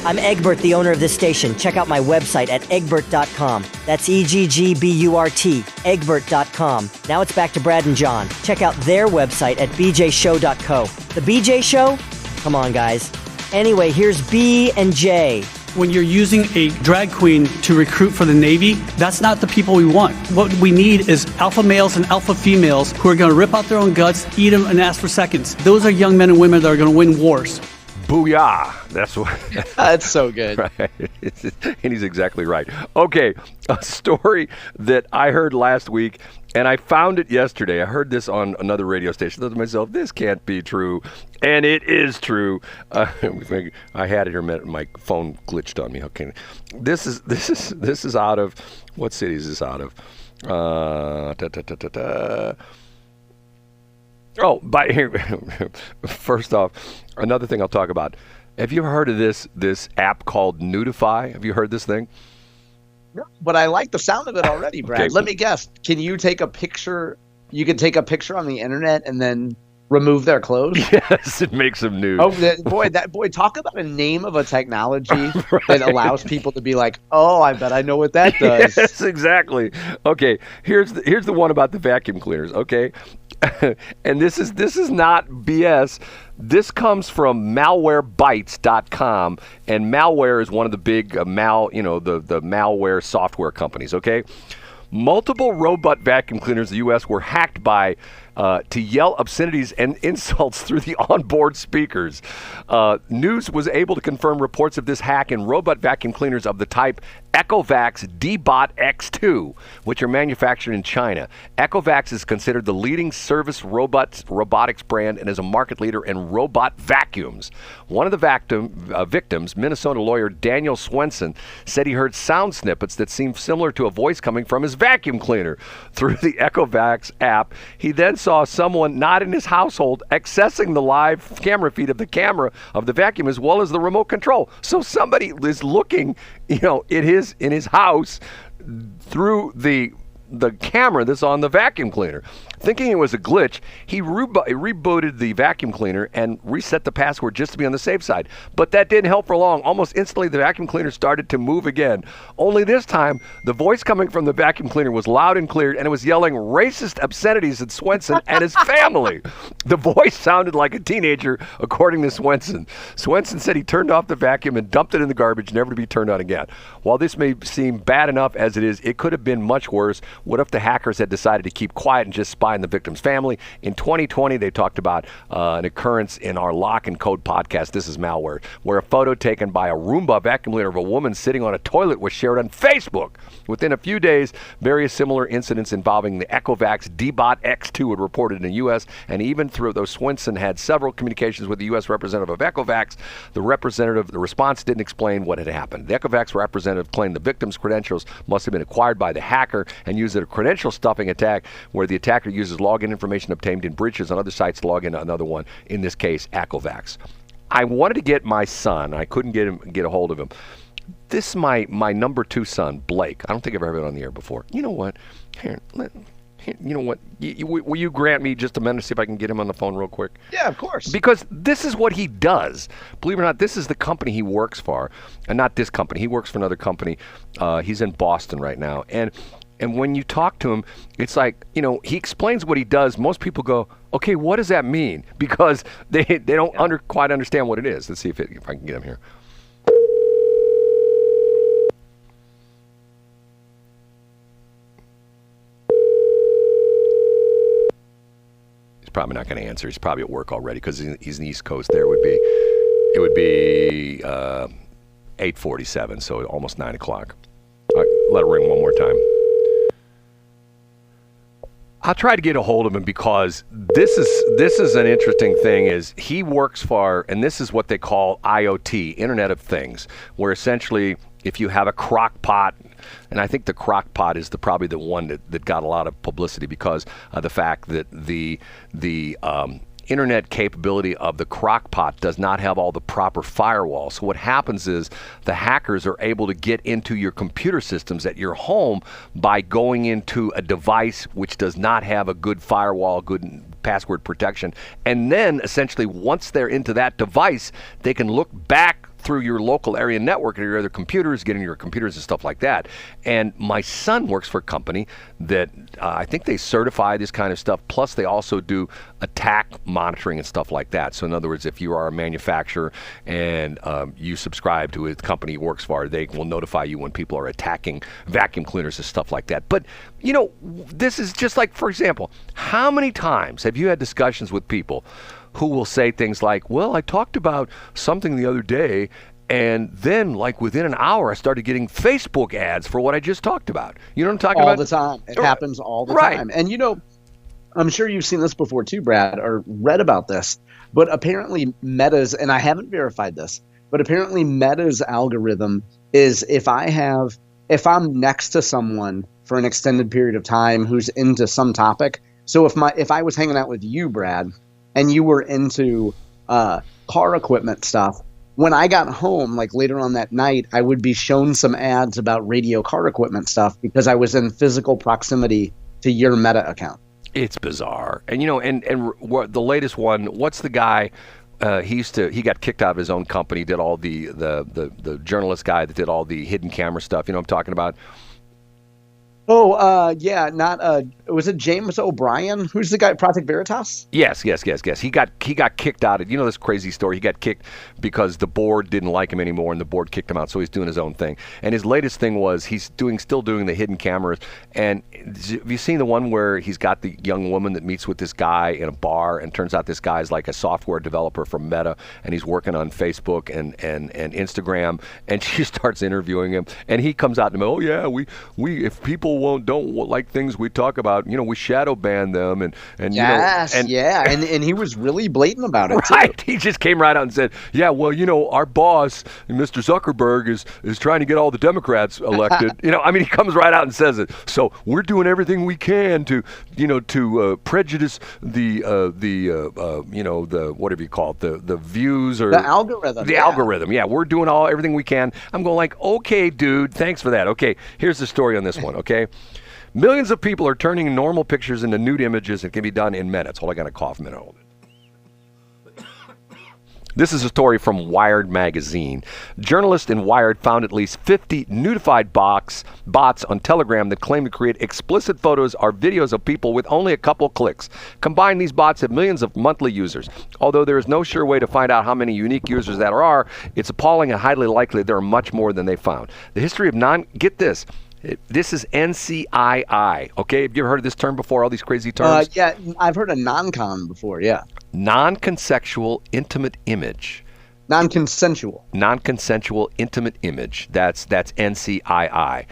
I'm Egbert, the owner of this station. Check out my website at egbert.com. That's EGGBURT, egbert.com. Now it's back to Brad and John. Check out their website at bjshow.co. The BJ Show? Come on, guys. Anyway, here's B and J. When you're using a drag queen to recruit for the Navy, that's not the people we want. What we need is alpha males and alpha females who are going to rip out their own guts, eat them, and ask for seconds. Those are young men and women that are going to win wars. Booyah. That's what. That's so good. Right. And he's exactly right. Okay, a story that I heard last week, and I found it yesterday. I heard this on another radio station. I thought to myself, this can't be true. And it is true. I had it here. My phone glitched on me. Okay, this is out of, what city is this out of? Oh, by here. First off, another thing I'll talk about. Have you ever heard of this app called Nudify? Have you heard this thing? No, but I like the sound of it already, Brad. Okay. Let me guess. Can you take a picture? You can take a picture on the internet and then remove their clothes? Yes, it makes them nude. Oh, boy, talk about a name of a technology that allows people to be like, oh, I bet I know what that does. Yes, exactly. Okay, here's the one about the vacuum cleaners, okay? And this is not BS. This comes from malwarebytes.com, and malware is one of the big the malware software companies, okay? Multiple robot vacuum cleaners in the U.S. were hacked to yell obscenities and insults through the onboard speakers. News was able to confirm reports of this hack in robot vacuum cleaners of the type Vacs D-Bot X2, which are manufactured in China. Vacs is considered the leading service robotics brand and is a market leader in robot vacuums. One of the victims, Minnesota lawyer Daniel Swenson, said he heard sound snippets that seemed similar to a voice coming from his vacuum cleaner. Through the Vacs app, he then saw someone not in his household accessing the live camera feed of the camera of the vacuum as well as the remote control. So somebody is looking, in his house through the camera that's on the vacuum cleaner. Thinking it was a glitch, he rebooted the vacuum cleaner and reset the password just to be on the safe side. But that didn't help for long. Almost instantly, the vacuum cleaner started to move again. Only this time, the voice coming from the vacuum cleaner was loud and clear, and it was yelling racist obscenities at Swenson and his family. The voice sounded like a teenager, according to Swenson. Swenson said he turned off the vacuum and dumped it in the garbage, never to be turned on again. While this may seem bad enough as it is, it could have been much worse. What if the hackers had decided to keep quiet and just spy on the victim's family? In 2020, they talked about an occurrence in our Lock and Code podcast, This is Malware, where a photo taken by a Roomba vacuum cleaner of a woman sitting on a toilet was shared on Facebook. Within a few days, various similar incidents involving the Vacs D-Bot X2 were reported in the U.S., and even though Swenson had several communications with the U.S. representative of Vacs, the response didn't explain what had happened. The Vacs representative claimed the victim's credentials must have been acquired by the hacker and used a credential stuffing attack where the attacker uses login information obtained in breaches on other sites to log into another one, in this case, Vacs. I wanted to get my son. I couldn't get a hold of him. This is my number 2 son, Blake. I don't think I've ever been on the air before. You know what? Will you grant me just a minute to see if I can get him on the phone real quick? Yeah, of course. Because this is what he does. Believe it or not, this is the company he works for. And not this company. He works for another company. He's in Boston right now. And when you talk to him, it's like, he explains what he does. Most people go, okay, what does that mean? Because they don't quite understand what it is. Let's see if I can get him here. He's probably not going to answer. He's probably at work already because he's in the East Coast. It would be 8:47, so almost 9 o'clock. All right, let it ring one more time. I'll try to get a hold of him because this is an interesting thing. Is he works for, and this is what they call IoT, Internet of Things, where essentially if you have a crock pot, and I think the crock pot is probably the one that got a lot of publicity because of the fact that the internet capability of the crock pot does not have all the proper firewall. So what happens is the hackers are able to get into your computer systems at your home by going into a device which does not have a good firewall, good password protection. And then essentially once they're into that device, they can look back through your local area network and your other computers, getting your computers and stuff like that. And my son works for a company that I think they certify this kind of stuff. Plus, they also do attack monitoring and stuff like that. So in other words, if you are a manufacturer and you subscribe to a company he works for, they will notify you when people are attacking vacuum cleaners and stuff like that. But, you know, this is just like, for example, how many times have you had discussions with people who will say things like, well, I talked about something the other day, and then, like, within an hour, I started getting Facebook ads for what I just talked about. You know what I'm talking about? All the time. It happens all the time. And, you know, I'm sure you've seen this before too, Brad, or read about this, but apparently Meta's, and I haven't verified this, but apparently Meta's algorithm is if I'm next to someone for an extended period of time who's into some topic. So if I was hanging out with you, Brad, and you were into car equipment stuff, when I got home, like later on that night, I would be shown some ads about radio car equipment stuff because I was in physical proximity to your Meta account. It's bizarre. And, you know, and the latest one, what's the guy, he got kicked out of his own company, did all the journalist guy that did all the hidden camera stuff. You know what I'm talking about? Oh, yeah, was it James O'Brien? Who's the guy at Project Veritas? Yes. He got kicked out of, you know, this crazy story. He got kicked because the board didn't like him anymore, and the board kicked him out, so he's doing his own thing. And his latest thing was he's still doing the hidden cameras. And have you seen the one where he's got the young woman that meets with this guy in a bar, and turns out this guy's like a software developer from Meta, and he's working on Facebook and Instagram, and she starts interviewing him, and he comes out to me, oh yeah, we if people don't like things we talk about, you know, we shadow ban them, and yes, you know, and he was really blatant about it, right too. He just came right out and said, yeah, well, you know, our boss, Mr. Zuckerberg, is trying to get all the Democrats elected. You know, I mean, he comes right out and says it. So we're doing everything we can to prejudice the you know, the whatever you call it, the views or the algorithm. Algorithm. Yeah, we're doing everything we can. I'm going like, okay, dude, thanks for that. Okay, here's the story on this one. Okay. Millions of people are turning normal pictures into nude images. It can be done in minutes. Hold on, I got a cough a minute. Hold it. This is a story from Wired magazine. Journalists in Wired found at least 50 nudified bots on Telegram that claim to create explicit photos or videos of people with only a couple clicks. Combined, these bots have millions of monthly users. Although there is no sure way to find out how many unique users there are, it's appalling and highly likely there are much more than they found. The history of get this. This is NCII, okay? Have you ever heard of this term before, all these crazy terms? Yeah, I've heard of non-con before, yeah. Non-consensual intimate image. Non-consensual intimate image. That's NCII.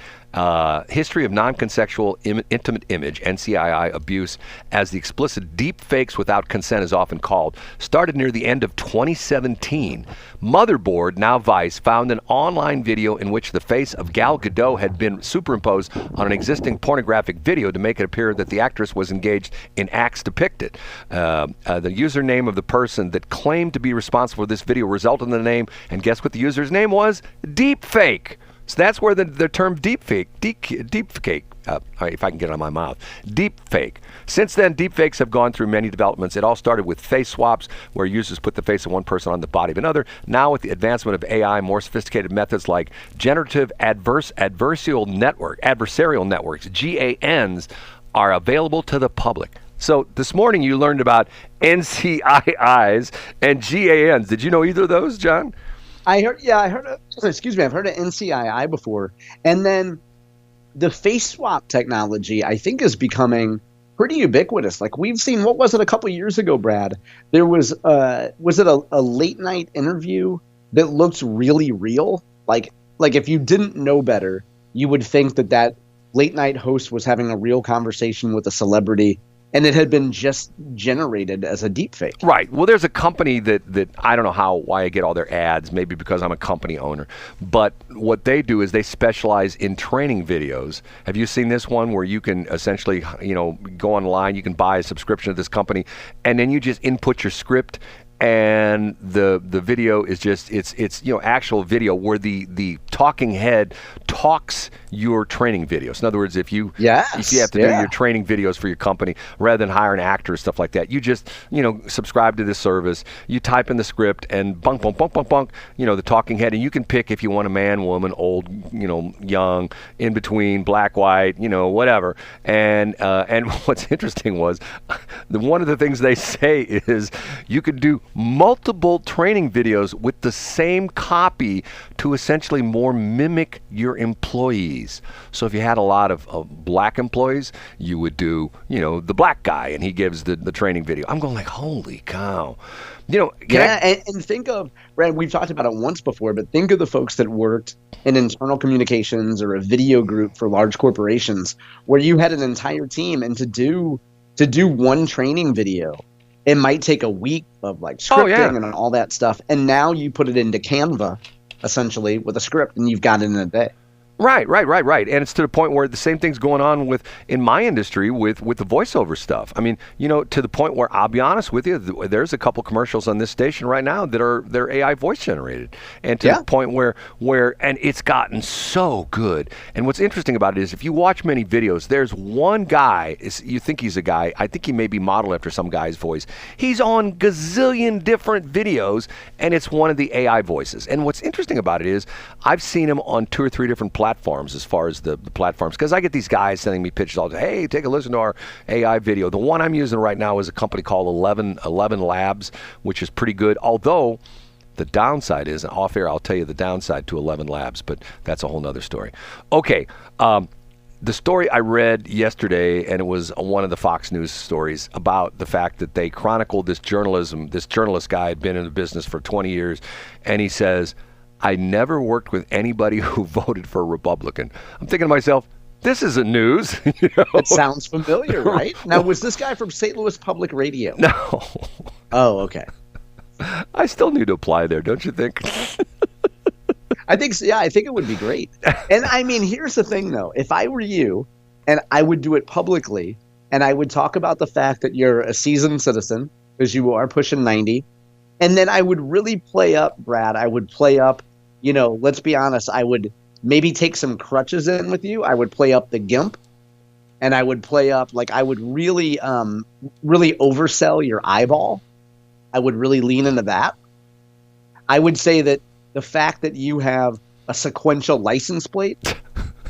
History of non-consensual intimate image, NCII abuse, as the explicit deep fakes without consent is often called, started near the end of 2017. Motherboard, now Vice, found an online video in which the face of Gal Gadot had been superimposed on an existing pornographic video to make it appear that the actress was engaged in acts depicted. The username of the person that claimed to be responsible for this video resulted in the name, and guess what the user's name was? Deepfake. So that's where the term deepfake, if I can get it out of my mouth, deepfake. Since then, deepfakes have gone through many developments. It all started with face swaps, where users put the face of one person on the body of another. Now, with the advancement of AI, more sophisticated methods like generative adversarial networks, GANs, are available to the public. So this morning you learned about NCIIs and GANs. Did you know either of those, John? I've heard of NCII before. And then the face swap technology, I think, is becoming pretty ubiquitous. Like, we've seen, what was it, a couple of years ago, Brad? There was it a late night interview that looked really real? Like if you didn't know better, you would think that late night host was having a real conversation with a celebrity, and it had been just generated as a deepfake. Right. Well, there's a company that I don't know why I get all their ads, maybe because I'm a company owner. But what they do is they specialize in training videos. Have you seen this one where you can essentially, go online, you can buy a subscription to this company, and then you just input your script, and the video is just it's actual video where the talking head talks your training videos. In other words, if you have to do your training videos for your company, rather than hire an actor or stuff like that, you just, subscribe to this service, you type in the script and bunk, bunk, bunk, bunk, bunk, the talking head, and you can pick if you want a man, woman, old, young, in between, black, white, whatever. And what's interesting was one of the things they say is you could do multiple training videos with the same copy to essentially more mimic your employees. So if you had a lot of black employees, you would do, the black guy, and he gives the training video. I'm going like, holy cow. And think of, Brad, we've talked about it once before, but think of the folks that worked in internal communications or a video group for large corporations where you had an entire team, and to do one training video, it might take a week of like scripting and all that stuff. And now you put it into Canva essentially with a script, and you've got it in a day. Right. And it's to the point where the same thing's going on in my industry with the voiceover stuff. I mean, to the point where, I'll be honest with you, there's a couple commercials on this station right now they're AI voice generated. And to the point where and it's gotten so good. And what's interesting about it is if you watch many videos, there's one guy, you think he's a guy, I think he may be modeled after some guy's voice. He's on gazillion different videos, and it's one of the AI voices. And what's interesting about it is I've seen him on 2 or 3 different platforms as far as the platforms, because I get these guys sending me pitches all day. Hey, take a listen to our AI video. The one I'm using right now is a company called 11 Labs, which is pretty good. Although the downside is, off air I'll tell you the downside to 11 Labs, but that's a whole nother story. Okay, the story I read yesterday, and it was one of the Fox News stories about the fact that they chronicled this journalist guy had been in the business for 20 years, and he says, I never worked with anybody who voted for a Republican. I'm thinking to myself, this isn't news. It sounds familiar, right? Now, was this guy from St. Louis Public Radio? No. Oh, okay. I still need to apply there, don't you think? I think so. Yeah, I think it would be great. And I mean, here's the thing, though. If I were you, and I would do it publicly, and I would talk about the fact that you're a seasoned citizen, because you are pushing 90, and then I would really play up, Brad. I would play up, let's be honest, I would maybe take some crutches in with you. I would play up the gimp, and I would play up, I would really, really oversell your eyeball. I would really lean into that. I would say that the fact that you have a sequential license plate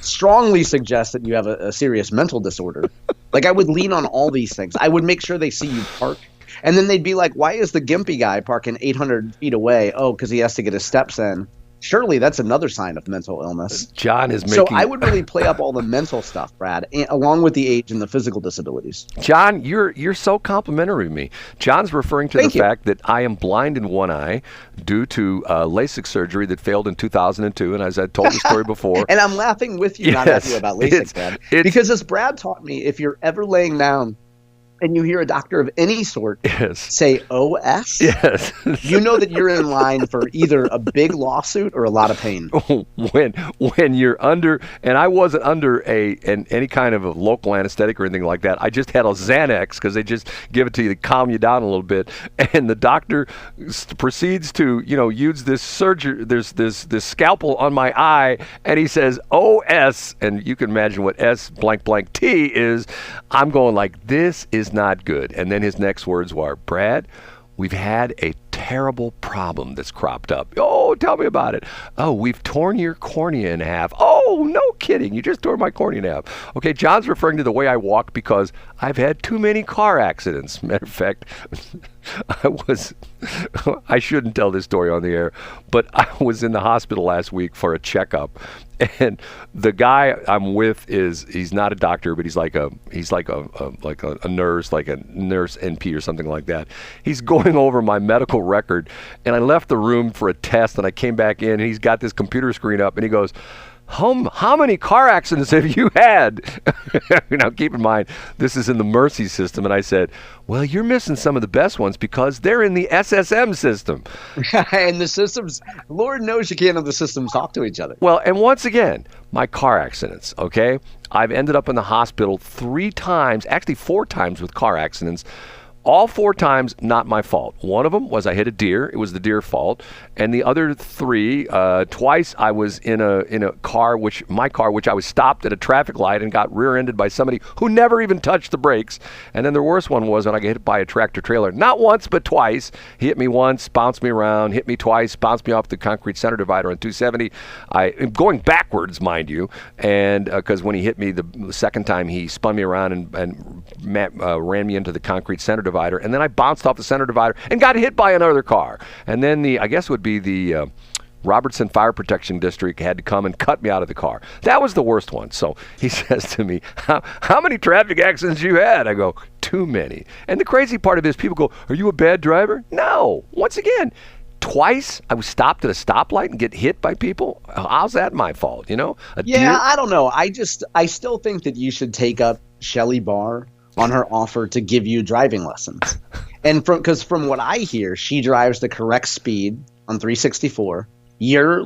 strongly suggests that you have a serious mental disorder. I would lean on all these things. I would make sure they see you park. And then they'd be like, why is the gimpy guy parking 800 feet away? Oh, because he has to get his steps in. Surely that's another sign of mental illness. John is making... So I would really play up all the mental stuff, Brad, along with the age and the physical disabilities. John, you're so complimentary to me. John's referring to fact that I am blind in one eye due to LASIK surgery that failed in 2002, and as I told the story before... And I'm laughing with you, not at you about LASIK, Brad. Because as Brad taught me, if you're ever laying down and you hear a doctor of any sort say OS, you know that you're in line for either a big lawsuit or a lot of pain. When you're under, and I wasn't under any kind of a local anesthetic or anything like that. I just had a Xanax because they just give it to you to calm you down a little bit. And the doctor proceeds to use this surgery. There's this scalpel on my eye, and he says OS, and you can imagine what S blank blank T is. I'm going like, this is not good. And then his next words were, Brad, we've had a terrible problem that's cropped up. Oh, tell me about it. Oh, we've torn your cornea in half. Oh, no kidding. You just tore my cornea in half. Okay, John's referring to the way I walk because I've had too many car accidents. Matter of fact, I shouldn't tell this story on the air, but I was in the hospital last week for a checkup. And the guy I'm with he's not a doctor, but he's like a nurse, like a nurse NP or something like that. He's going over my medical record, and I left the room for a test, and I came back in, and he's got this computer screen up, and he goes, how many car accidents have you had? Now, keep in mind, this is in the Mercy system. And I said, well, you're missing some of the best ones because they're in the SSM system. And the systems, Lord knows you can't have the systems talk to each other. Well, and once again, my car accidents, okay? I've ended up in the hospital 3 times, actually 4 times with car accidents. All 4 times, not my fault. One of them was I hit a deer. It was the deer fault. And the other 3, twice I was in a car, which I was stopped at a traffic light and got rear-ended by somebody who never even touched the brakes. And then the worst one was when I got hit by a tractor trailer. Not once, but twice. He hit me once, bounced me around, hit me twice, bounced me off the concrete center divider on 270. I'm going backwards, mind you, and because when he hit me the second time, he spun me around and ran me into the concrete center divider. And then I bounced off the center divider and got hit by another car. And then I guess it would be the Robertson Fire Protection District had to come and cut me out of the car. That was the worst one. So he says to me, how many traffic accidents you had? I go, too many. And the crazy part of it is people go, are you a bad driver? No. Once again, twice I was stopped at a stoplight and get hit by people. How's that my fault? You know? I don't know. I still think that you should take up Shelley Barr on her offer to give you driving lessons. And because from what I hear, she drives the correct speed on 364. You're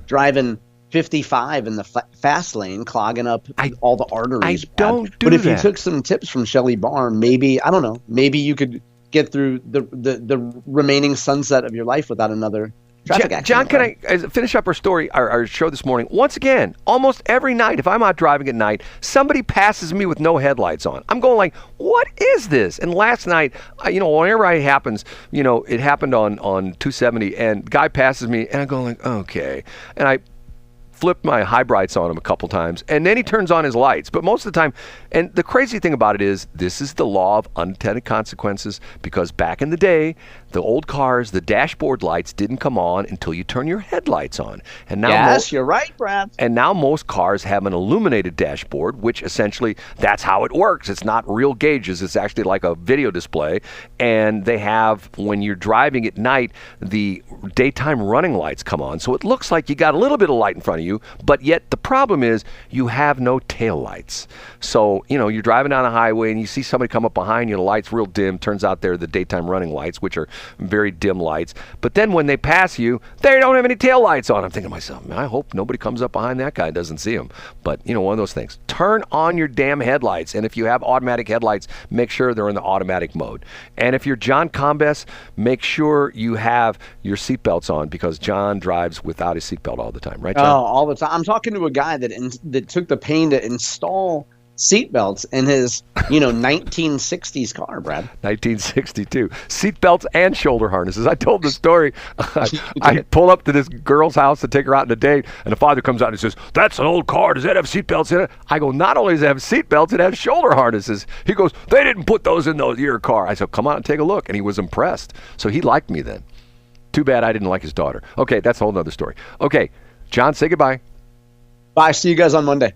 driving 55 in the fast lane, clogging up all the arteries. But if you took some tips from Shelley Barr, maybe, I don't know, maybe you could get through the remaining sunset of your life without another traffic accident. John, can I finish up our show this morning? Once again, almost every night, if I'm out driving at night, somebody passes me with no headlights on. I'm going like, what is this? And last night, whenever it happens, it happened on 270, and guy passes me, and I go like, okay. And I flipped my high brights on him a couple times, and then he turns on his lights. But most of the time, and the crazy thing about it is, this is the law of unintended consequences, because back in the day, the old cars, the dashboard lights didn't come on until you turn your headlights on. And now you're right, Brad. And now most cars have an illuminated dashboard, which essentially, that's how it works. It's not real gauges. It's actually like a video display. And they have, when you're driving at night, the daytime running lights come on. So it looks like you got a little bit of light in front of you, but yet the problem is you have no tail lights. So, you're driving down the highway and you see somebody come up behind you, the light's real dim. Turns out they're the daytime running lights, which are very dim lights. But then when they pass you, they don't have any tail lights on. I'm thinking to myself, man, I hope nobody comes up behind that guy and doesn't see him. But, one of those things. Turn on your damn headlights. And if you have automatic headlights, make sure they're in the automatic mode. And if you're John Combes, make sure you have your seatbelts on, because John drives without his seatbelt all the time. Right, John? Oh, all the time. I'm talking to a guy that took the pain to install seatbelts in his 1960s car, Brad. 1962 seatbelts and shoulder harnesses. I told the story. I pull up to this girl's house to take her out on a date, and the father comes out and says, that's an old car, does that have seatbelts in it? I go, not only does it have seatbelts, it has shoulder harnesses. He goes, they didn't put those in your car. I said, come on and take a look. And he was impressed. So he liked me then. Too bad I didn't like his daughter. Okay, that's a whole nother story. Okay, John, say goodbye. Bye. See you guys on Monday.